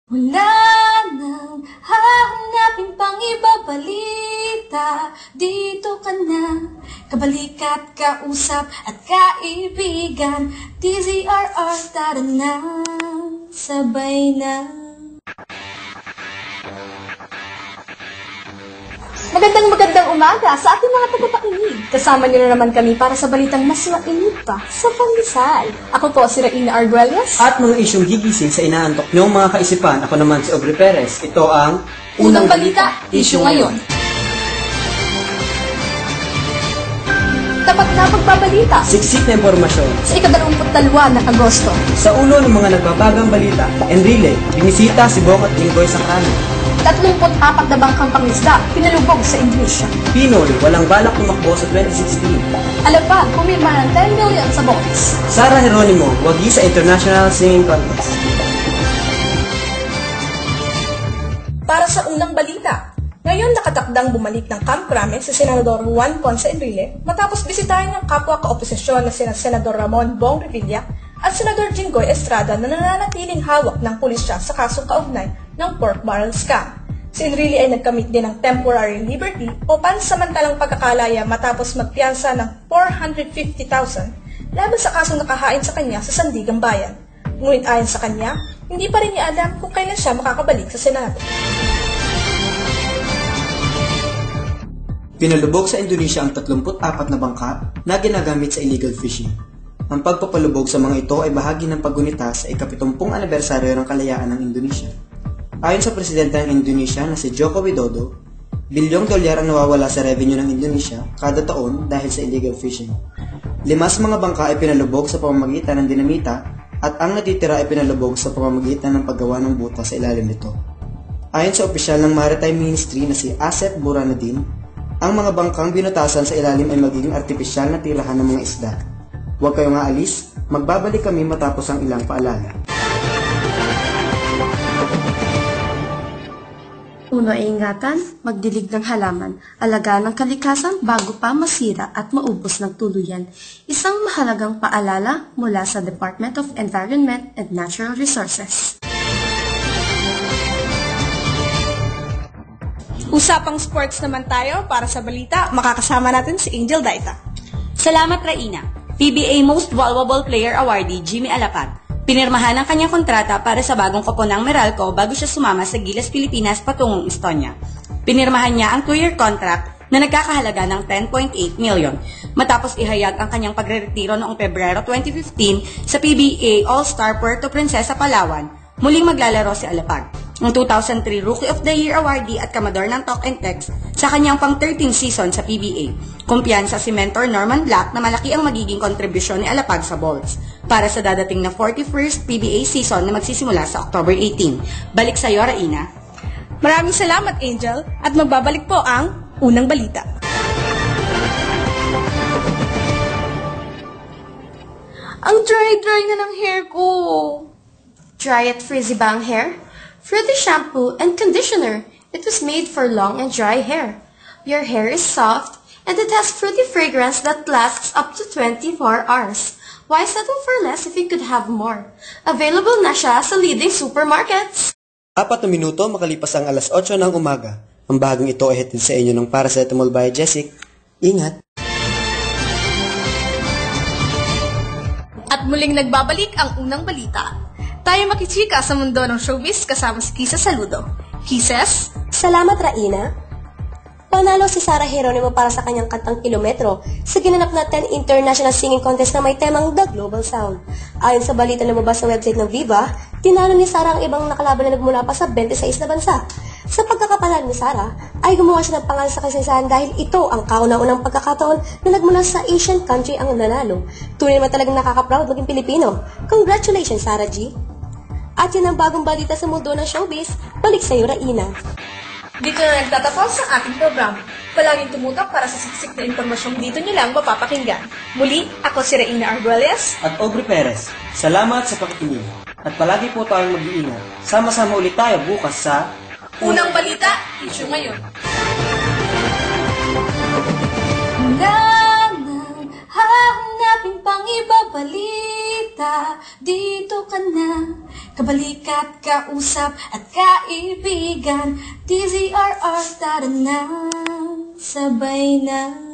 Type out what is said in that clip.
Wala nang hahanapin pang ibabalita. Dito ka na, kabalikat, kausap at kaibigan. DZRR, tara na, sabay na. Magandang umaga sa ating mga tagapakinig. Kasama niyo na naman kami para sa balitang mas mainit pa sa Pandesal. Ako po si Raina Arguelles. At mga isyong gigising sa inaantok niyong mga kaisipan. Ako naman si Aubrey Perez. Ito ang Unang Balita, Isyu Ngayon. Tapat na pagbabalita siksik na impormasyon sa ika-22 ng Agosto. sa ulo ng mga nagbabagang balita. Enrile, binisita si Bong at Linggoy sa Krano. 34 na bangkang pangisda pinalubog sa Indonesia. Pinoy, walang balak tumakbo sa 2016. Alapag, pumirma ng 10 million sa bonds. Sara Geronimo, wagi sa International Singing Contest. Para sa unang balita, ngayon nakatakdang bumalik ng Camp Crame si Senador Juan Ponce Enrile matapos bisitahin ng kapwa kaoposisyon na sina Senador Ramon Bong Revilla at Senador Jinggoy Estrada na nananatiling hawak ng pulisya sa kasong kaugnay ng pork barrel scam. Si Enrile ay nagkamit din ng temporary liberty o pansamantalang pagkakalaya matapos magpiyansa ng 450,000 laban sa kasong nakahain sa kanya sa Sandigang Bayan. Ngunit ayon sa kanya, hindi pa rin niya alam kung kailan siya makakabalik sa Senado. Pinalubog sa Indonesia ang 34 na bangka na ginagamit sa illegal fishing. Ang pagpapalubog sa mga ito ay bahagi ng paggunita sa ika-70 anibersaryo ng kalayaan ng Indonesia. Ayon sa presidente ng Indonesia na si Joko Widodo, bilyong dolyar ang nawawala sa revenue ng Indonesia kada taon dahil sa illegal fishing. 5 sa mga bangka ay pinalubog sa pamamagitan ng dinamita at ang natitira ay pinalubog sa pamamagitan ng paggawa ng butas sa ilalim nito. Ayon sa opisyal ng Maritime Ministry na si Asep Burhanuddin, ang mga bangkang binutasan sa ilalim ay magiging artipisyal na tirahan ng mga isda. Huwag kayong aalis, magbabalik kami matapos ang ilang paalala. Uno ay ingatan, magdilig ng halaman, alagaan ng kalikasan bago pa masira at maubos ng tuluyan. Isang mahalagang paalala mula sa Department of Environment and Natural Resources. Usapang sports naman tayo para sa balita. Makakasama natin si Angel Daita. Salamat, Raina. PBA Most Valuable Player Awardee Jimmy Alapag. Pinirmahan ang kanyang kontrata para sa bagong kopo ng Meralco bago siya sumama sa Gilas Pilipinas patungong Estonia. Pinirmahan niya ang 2-year contract na nagkakahalaga ng 10.8 million matapos ihayag ang kanyang pagre-retiro noong Pebrero 2015 sa PBA All-Star Puerto Princesa, Palawan. Muling maglalaro si Alapag, ang 2003 Rookie of the Year awardee at kamador ng Talk and Text sa kanyang pang-13 season sa PBA. Kumpiyansa si mentor Norman Black na malaki ang magiging kontribusyon ni Alapag sa Bolts para sa dadating na 41st PBA season na magsisimula sa October 18. Balik sa iyo, Raina. Maraming salamat, Angel, at magbabalik po ang Unang Balita. Ang dry na ng hair ko. Dry at frizzy ba ang hair? Frizzy shampoo and conditioner. It was made for long and dry hair. Your hair is soft and it has fruity fragrance that lasts up to 24 hours. Why settle for less if you could have more? Available na siya sa leading supermarkets. 4 na minuto makalipas ang alas 8 ng umaga. Ang bahaging ito ay hatid sa inyo ng Paracetamol by Jessic. Ingat! At muling nagbabalik ang Unang Balita. Tayo makichika sa mundo ng showbiz kasama si Kisa Saludo. Kisses? Salamat, Raina. Panalo si Sara Geronimo para sa kanyang kantang Kilometro sa ginanap na 10 International Singing Contest na may temang The Global Sound. Ayon sa balita na lumabas sa website ng Viva, tinalo ni Sara ang ibang nakalaban na nagmula pa sa 26 na bansa. Sa pagkakapanalo ni Sara, ay gumawa siya ng pangalan sa kasaysayan dahil ito ang kauna-unang pagkakataon na nagmula sa Asian country ang nanalo. Tunay naman talagang nakaka-proud maging Pilipino. Congratulations, Sara G! At yan ang bagong balita sa mundo ng showbiz. Balik sa iyo, Raina. Dito na nagtatapos ang ating programa. Palaging tumutok para sa siksik na impormasyong dito nyo lang mapapakinggan. Muli, ako si Raina Arguelles At Aubrey Perez, salamat sa pakikinig. At palagi po tayong mag-iingat. Sama-sama ulit tayo bukas sa Unang Balita, Isyu Ngayon. Wala nang hahanapin pang ibabalita. balita, dito ka na. Kabalikat, kausap at kaibigan, DZRR, tara na, sabay na.